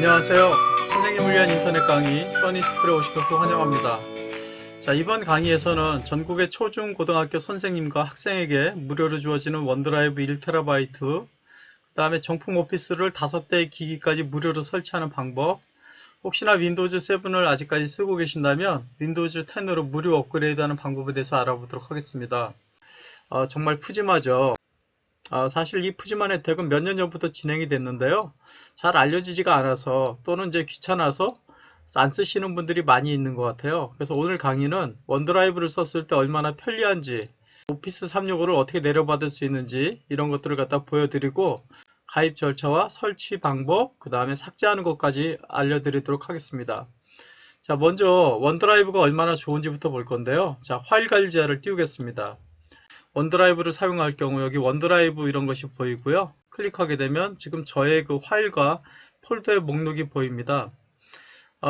안녕하세요. 선생님을 위한 인터넷 강의 써니스쿨에 오신 것을 환영합니다. 자, 이번 강의에서는 전국의 초중 고등학교 선생님과 학생에게 무료로 주어지는 원드라이브 1TB, 그 다음에 정품 오피스를 5대의 기기까지 무료로 설치하는 방법, 혹시나 윈도우즈 7을 아직까지 쓰고 계신다면 윈도우즈 10으로 무료 업그레이드하는 방법에 대해서 알아보도록 하겠습니다. 정말 푸짐하죠. 사실 이 푸짐한 혜택은 몇 년 전부터 진행이 됐는데요. 잘 알려지지가 않아서 또는 이제 귀찮아서 안 쓰시는 분들이 많이 있는 것 같아요. 그래서 오늘 강의는 원드라이브를 썼을 때 얼마나 편리한지, 오피스 365를 어떻게 내려받을 수 있는지 이런 것들을 갖다 보여드리고 가입 절차와 설치 방법, 그 다음에 삭제하는 것까지 알려드리도록 하겠습니다. 자, 먼저 원드라이브가 얼마나 좋은지부터 볼 건데요. 자, 파일 관리 제한을 띄우겠습니다. 원드라이브를 사용할 경우 여기 원드라이브 이런 것이 보이고요. 클릭하게 되면 지금 저의 그 파일과 폴더의 목록이 보입니다.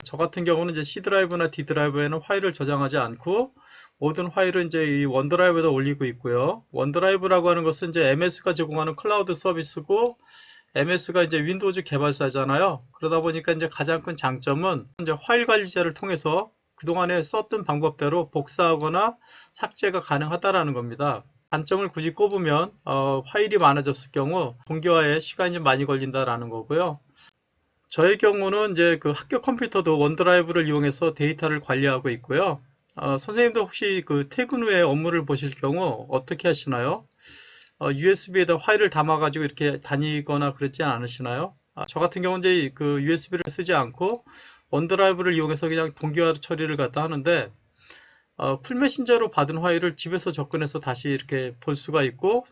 저 같은 경우는 이제 C 드라이브나 D 드라이브에는 파일을 저장하지 않고 모든 파일은 이제 이 원드라이브에다 올리고 있고요. 원드라이브라고 하는 것은 이제 MS가 제공하는 클라우드 서비스고 MS가 이제 윈도우즈 개발사잖아요. 그러다 보니까 이제 가장 큰 장점은 이제 파일 관리자를 통해서 그동안에 썼던 방법대로 복사하거나 삭제가 가능하다라는 겁니다. 단점을 굳이 꼽으면 파일이 많아졌을 경우 동기화에 시간이 많이 걸린다라는 거고요. 저의 경우는 이제 그 학교 컴퓨터도 원드라이브를 이용해서 데이터를 관리하고 있고요. 선생님도 혹시 그 퇴근 후에 업무를 보실 경우 어떻게 하시나요? USB에다 파일을 담아가지고 이렇게 다니거나 그러지 않으시나요? 저 같은 경우는 이제 그 USB를 쓰지 않고 원드라이브를 이용해서 그냥 동기화 처리를 갖다 하는데, 풀메신저로 받은 파일을 집에서 접근해서 다시 이렇게 볼 수가 있고,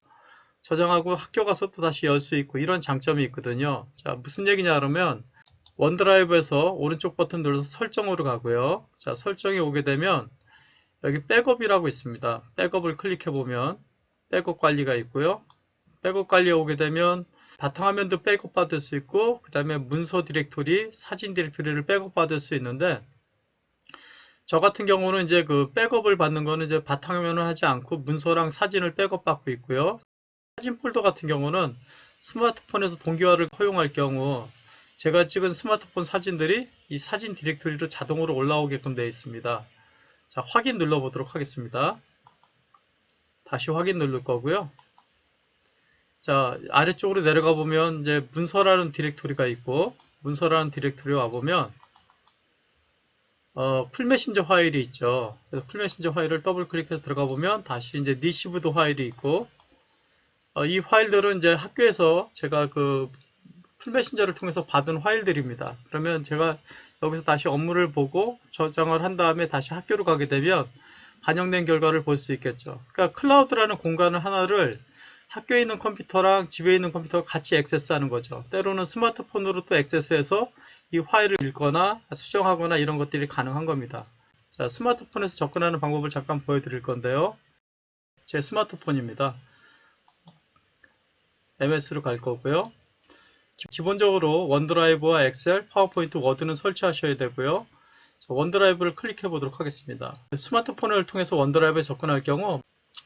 저장하고 학교 가서 또 다시 열 수 있고, 이런 장점이 있거든요. 자, 무슨 얘기냐 그러면, 원드라이브에서 오른쪽 버튼 눌러서 설정으로 가고요. 자, 설정에 오게 되면, 여기 백업이라고 있습니다. 백업을 클릭해 보면, 백업 관리가 있고요. 백업 관리에 오게 되면 바탕화면도 백업 받을 수 있고, 그 다음에 문서 디렉토리, 사진 디렉토리를 백업 받을 수 있는데, 저 같은 경우는 이제 그 백업을 받는 거는 이제 바탕화면을 하지 않고 문서랑 사진을 백업 받고 있고요. 사진 폴더 같은 경우는 스마트폰에서 동기화를 허용할 경우 제가 찍은 스마트폰 사진들이 이 사진 디렉토리로 자동으로 올라오게끔 되어 있습니다. 자, 확인 눌러 보도록 하겠습니다. 다시 확인 누를 거고요. 자, 아래쪽으로 내려가 보면 이제 문서라는 디렉토리가 있고, 문서라는 디렉토리 와보면 풀메신저 파일이 있죠. 그래서 풀메신저 파일을 더블 클릭해서 들어가 보면 다시 이제 니시브드 파일이 있고, 이 파일들은 이제 학교에서 제가 그 풀메신저를 통해서 받은 파일들입니다. 그러면 제가 여기서 다시 업무를 보고 저장을 한 다음에 다시 학교로 가게 되면 반영된 결과를 볼 수 있겠죠. 그러니까 클라우드라는 공간을 하나를 학교에 있는 컴퓨터랑 집에 있는 컴퓨터가 같이 액세스하는 거죠. 때로는 스마트폰으로 또 액세스해서 이 파일을 읽거나 수정하거나 이런 것들이 가능한 겁니다. 자, 스마트폰에서 접근하는 방법을 잠깐 보여드릴 건데요. 제 스마트폰입니다. MS로 갈 거고요. 기본적으로 원드라이브와 엑셀, 파워포인트, 워드는 설치하셔야 되고요. 원드라이브를 클릭해 보도록 하겠습니다. 스마트폰을 통해서 원드라이브에 접근할 경우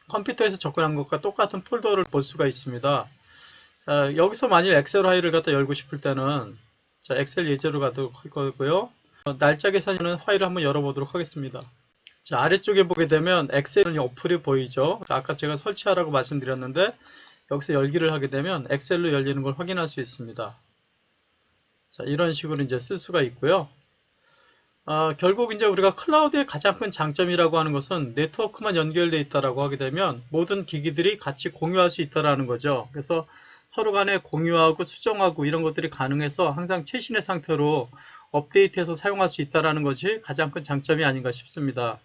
컴퓨터에서 접근한 것과 똑같은 폴더를 볼 수가 있습니다. 여기서 만일 엑셀 파일을 갖다 열고 싶을 때는 엑셀 예제로 가도록 할 거고요. 날짜 계산하는 파일을 한번 열어보도록 하겠습니다. 자, 아래쪽에 보게 되면 엑셀 어플이 보이죠. 아까 제가 설치하라고 말씀드렸는데 여기서 열기를 하게 되면 엑셀로 열리는 걸 확인할 수 있습니다. 자, 이런 식으로 이제 쓸 수가 있고요. 결국 이제 우리가 클라우드의 가장 큰 장점이라고 하는 것은 네트워크만 연결되어 있다라고 하게 되면 모든 기기들이 같이 공유할 수 있다라는 거죠. 그래서 서로 간에 공유하고 수정하고 이런 것들이 가능해서 항상 최신의 상태로 업데이트해서 사용할 수 있다라는 것이 가장 큰 장점이 아닌가 싶습니다.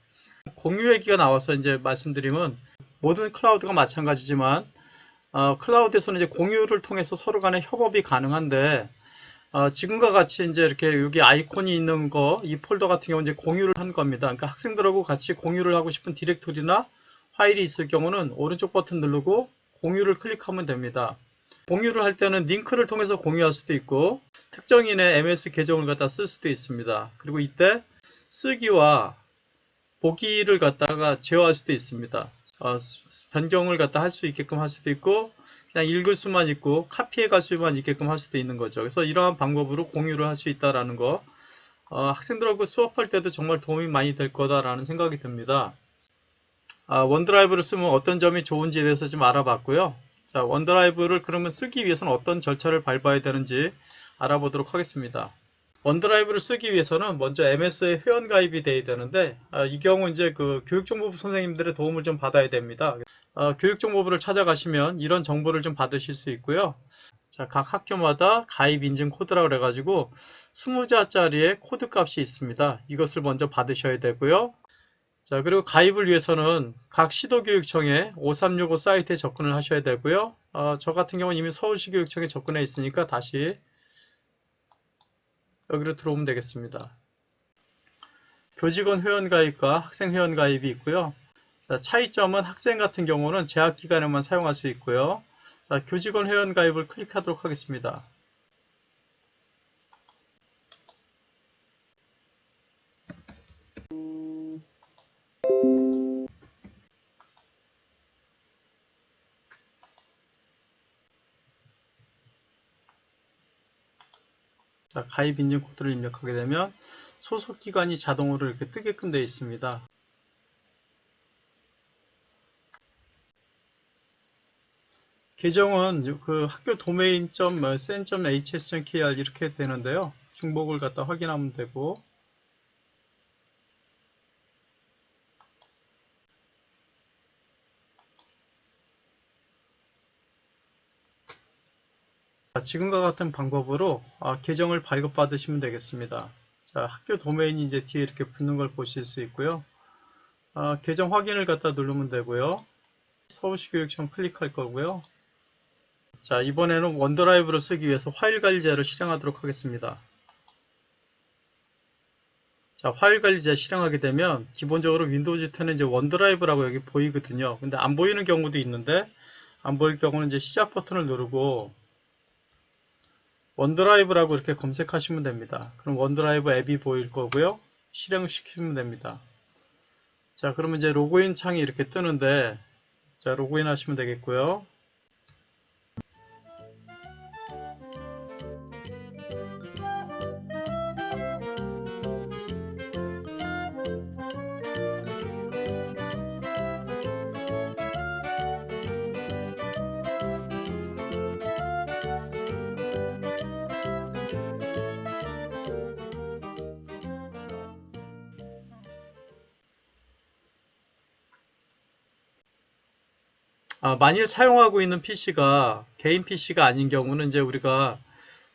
공유 얘기가 나와서 이제 말씀드리면 모든 클라우드가 마찬가지지만 클라우드에서는 이제 공유를 통해서 서로 간에 협업이 가능한데 지금과 같이 이제 이렇게 여기 아이콘이 있는 거, 이 폴더 같은 경우는 이제 공유를 한 겁니다. 그러니까 학생들하고 같이 공유를 하고 싶은 디렉토리나 파일이 있을 경우는 오른쪽 버튼 누르고 공유를 클릭하면 됩니다. 공유를 할 때는 링크를 통해서 공유할 수도 있고, 특정인의 MS 계정을 갖다 쓸 수도 있습니다. 그리고 이때 쓰기와 보기를 갖다가 제어할 수도 있습니다. 변경을 갖다 할 수 있게끔 할 수도 있고, 그냥 읽을 수만 있고 카피해 갈 수만 있게끔 할 수도 있는 거죠. 그래서 이러한 방법으로 공유를 할 수 있다라는 거, 학생들하고 수업할 때도 정말 도움이 많이 될 거다라는 생각이 듭니다. 원드라이브를 쓰면 어떤 점이 좋은지에 대해서 좀 알아봤고요. 자, 원드라이브를 그러면 쓰기 위해서는 어떤 절차를 밟아야 되는지 알아보도록 하겠습니다. 원드라이브를 쓰기 위해서는 먼저 MS에 회원 가입이 돼야 되는데, 이 경우 이제 그 교육정보부 선생님들의 도움을 좀 받아야 됩니다. 교육정보부를 찾아가시면 이런 정보를 좀 받으실 수 있고요. 자, 각 학교마다 가입 인증 코드라고 그래가지고 20자짜리의 코드 값이 있습니다. 이것을 먼저 받으셔야 되고요. 자, 그리고 가입을 위해서는 각 시도교육청에 5365 사이트에 접근을 하셔야 되고요. 저 같은 경우는 이미 서울시 교육청에 접근해 있으니까 다시 여기로 들어오면 되겠습니다. 교직원 회원 가입과 학생 회원 가입이 있고요. 자, 차이점은 학생 같은 경우는 재학 기간에만 사용할 수 있고요. 자, 교직원 회원 가입을 클릭하도록 하겠습니다. 자, 가입 인증 코드를 입력하게 되면 소속 기간이 자동으로 이렇게 뜨게끔 되어 있습니다. 계정은 그 학교 domain.sen.hs.kr 이렇게 되는데요. 중복을 갖다 확인하면 되고, 지금과 같은 방법으로 계정을 발급받으시면 되겠습니다. 자, 학교 도메인이 이제 뒤에 이렇게 붙는 걸 보실 수 있고요. 계정 확인을 갖다 누르면 되고요. 서울시 교육청 클릭할 거고요. 자, 이번에는 원드라이브를 쓰기 위해서 파일 관리자를 실행하도록 하겠습니다. 자, 파일 관리자 실행하게 되면 기본적으로 윈도우즈 10은 이제 원드라이브라고 여기 보이거든요. 근데 안 보이는 경우도 있는데, 안 보일 경우는 이제 시작 버튼을 누르고 원드라이브라고 이렇게 검색하시면 됩니다. 그럼 원드라이브 앱이 보일 거고요. 실행시키면 됩니다. 자, 그러면 이제 로그인 창이 이렇게 뜨는데, 자, 로그인 하시면 되겠고요. 만일 사용하고 있는 PC가 개인 PC가 아닌 경우는 이제 우리가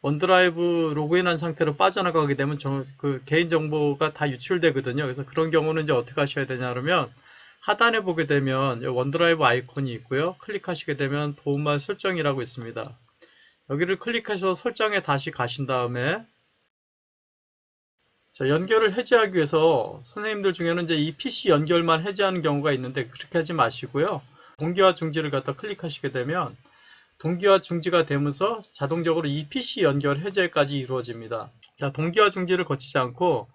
원드라이브 로그인한 상태로 빠져나가게 되면 그 개인 정보가 다 유출되거든요. 그래서 그런 경우는 이제 어떻게 하셔야 되냐 그러면 하단에 보게 되면 원드라이브 아이콘이 있고요. 클릭하시게 되면 도움말 설정이라고 있습니다. 여기를 클릭해서 설정에 다시 가신 다음에, 자, 연결을 해제하기 위해서 선생님들 중에는 이제 이 PC 연결만 해제하는 경우가 있는데 그렇게 하지 마시고요. 동기화 중지를 갖다 클릭하시게 되면 동기화 중지가 되면서 자동적으로 이 PC 연결 해제까지 이루어집니다. 자, 동기화 중지를 거치지 않고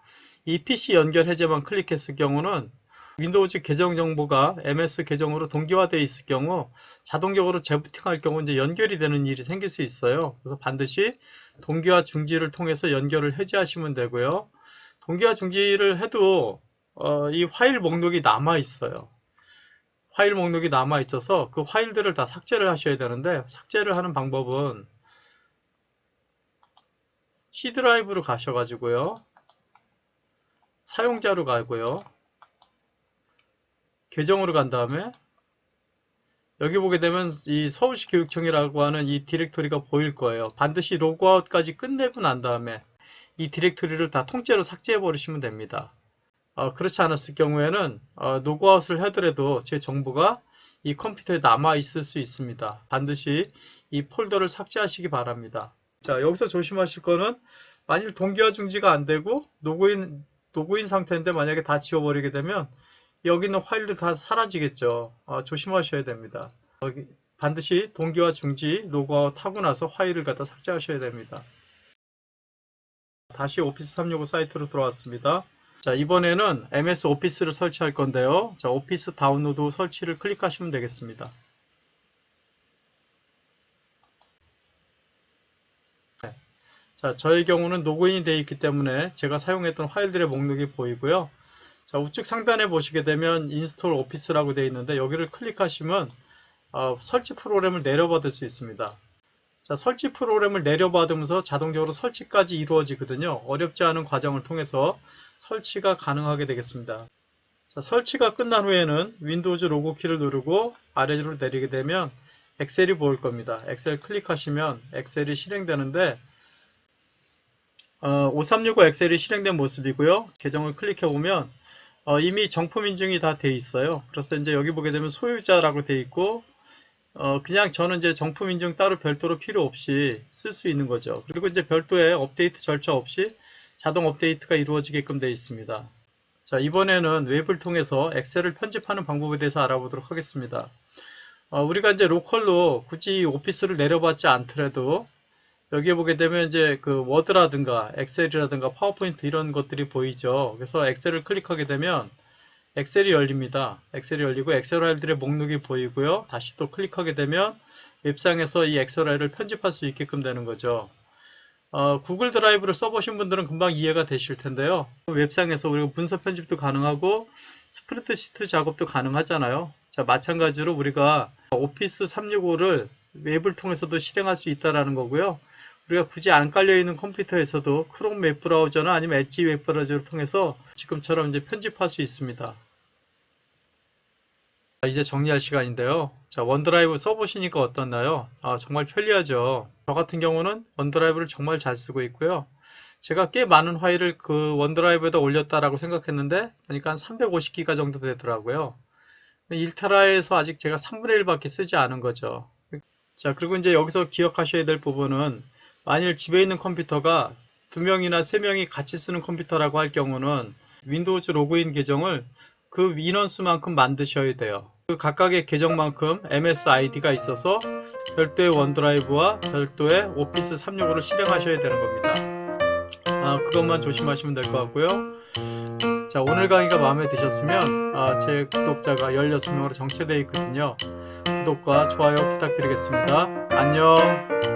이 PC 연결 해제만 클릭했을 경우는 윈도우즈 계정 정보가 MS 계정으로 동기화되어 있을 경우 자동적으로 재부팅할 경우 이제 연결이 되는 일이 생길 수 있어요. 그래서 반드시 동기화 중지를 통해서 연결을 해제하시면 되고요. 동기화 중지를 해도 이 파일 목록이 남아 있어요. 파일 목록이 남아 있어서 그 파일들을 다 삭제를 하셔야 되는데, 삭제를 하는 방법은 C 드라이브로 가셔가지고요. 사용자로 가고요. 계정으로 간 다음에 여기 보게 되면 이 서울시 교육청이라고 하는 이 디렉토리가 보일 거예요. 반드시 로그아웃까지 끝내고 난 다음에 이 디렉토리를 다 통째로 삭제해 버리시면 됩니다. 그렇지 않았을 경우에는 로그아웃을 하더라도 제 정보가 이 컴퓨터에 남아 있을 수 있습니다. 반드시 이 폴더를 삭제하시기 바랍니다. 자, 여기서 조심하실 거는 만일 동기화 중지가 안 되고 로그인 상태인데 만약에 다 지워버리게 되면 여기 있는 파일들 다 사라지겠죠. 조심하셔야 됩니다. 반드시 동기화 중지 로그아웃 하고 나서 파일을 갖다 삭제하셔야 됩니다. 다시 오피스 365 사이트로 들어왔습니다. 자, 이번에는 MS 오피스를 설치할 건데요. 자, 오피스 다운로드 설치를 클릭하시면 되겠습니다. 자, 저의 경우는 로그인이 되어 있기 때문에 제가 사용했던 파일들의 목록이 보이고요. 자, 우측 상단에 보시게 되면 인스톨 오피스라고 되어 있는데 여기를 클릭하시면 설치 프로그램을 내려받을 수 있습니다. 자, 설치 프로그램을 내려받으면서 자동적으로 설치까지 이루어지거든요. 어렵지 않은 과정을 통해서 설치가 가능하게 되겠습니다. 자, 설치가 끝난 후에는 윈도우즈 로고 키를 누르고 아래로 내리게 되면 엑셀이 보일 겁니다. 엑셀 클릭하시면 엑셀이 실행되는데 5365 엑셀이 실행된 모습이고요. 계정을 클릭해 보면 이미 정품 인증이 다 돼 있어요. 그래서 이제 여기 보게 되면 소유자라고 돼 있고 그냥 저는 이제 정품 인증 따로 별도로 필요 없이 쓸 수 있는 거죠. 그리고 이제 별도의 업데이트 절차 없이 자동 업데이트가 이루어지게끔 되어 있습니다. 자, 이번에는 웹을 통해서 엑셀을 편집하는 방법에 대해서 알아보도록 하겠습니다. 우리가 이제 로컬로 굳이 오피스를 내려받지 않더라도 여기에 보게 되면 이제 그 워드라든가 엑셀이라든가 파워포인트 이런 것들이 보이죠. 그래서 엑셀을 클릭하게 되면 엑셀이 열립니다. 엑셀이 열리고 엑셀 파일들의 목록이 보이고요. 다시 또 클릭하게 되면 웹상에서 이 엑셀 파일을 편집할 수 있게끔 되는 거죠. 구글 드라이브를 써보신 분들은 금방 이해가 되실 텐데요. 웹상에서 우리가 문서 편집도 가능하고 스프레드시트 작업도 가능하잖아요. 자, 마찬가지로 우리가 오피스 365를 웹을 통해서도 실행할 수 있다는 거고요. 우리가 굳이 안 깔려있는 컴퓨터에서도 크롬 웹브라우저나 아니면 엣지 웹브라우저를 통해서 지금처럼 이제 편집할 수 있습니다. 이제 정리할 시간인데요. 자, 원드라이브 써보시니까 어떻나요? 정말 편리하죠. 저 같은 경우는 원드라이브를 정말 잘 쓰고 있고요. 제가 꽤 많은 파일을 그 원드라이브에다 올렸다라고 생각했는데 보니까 한 350기가 정도 되더라고요. 1테라에서 아직 제가 3분의 1밖에 쓰지 않은 거죠. 자, 그리고 이제 여기서 기억하셔야 될 부분은 만일 집에 있는 컴퓨터가 2명이나 3명이 같이 쓰는 컴퓨터라고 할 경우는 윈도우즈 로그인 계정을 그 인원수만큼 만드셔야 돼요. 그 각각의 계정만큼 MSID가 있어서 별도의 원드라이브와 별도의 오피스 365를 실행하셔야 되는 겁니다. 그것만 조심하시면 될 것 같고요. 자, 오늘 강의가 마음에 드셨으면 제 구독자가 16명으로 정체되어 있거든요. 구독과 좋아요 부탁드리겠습니다. 안녕.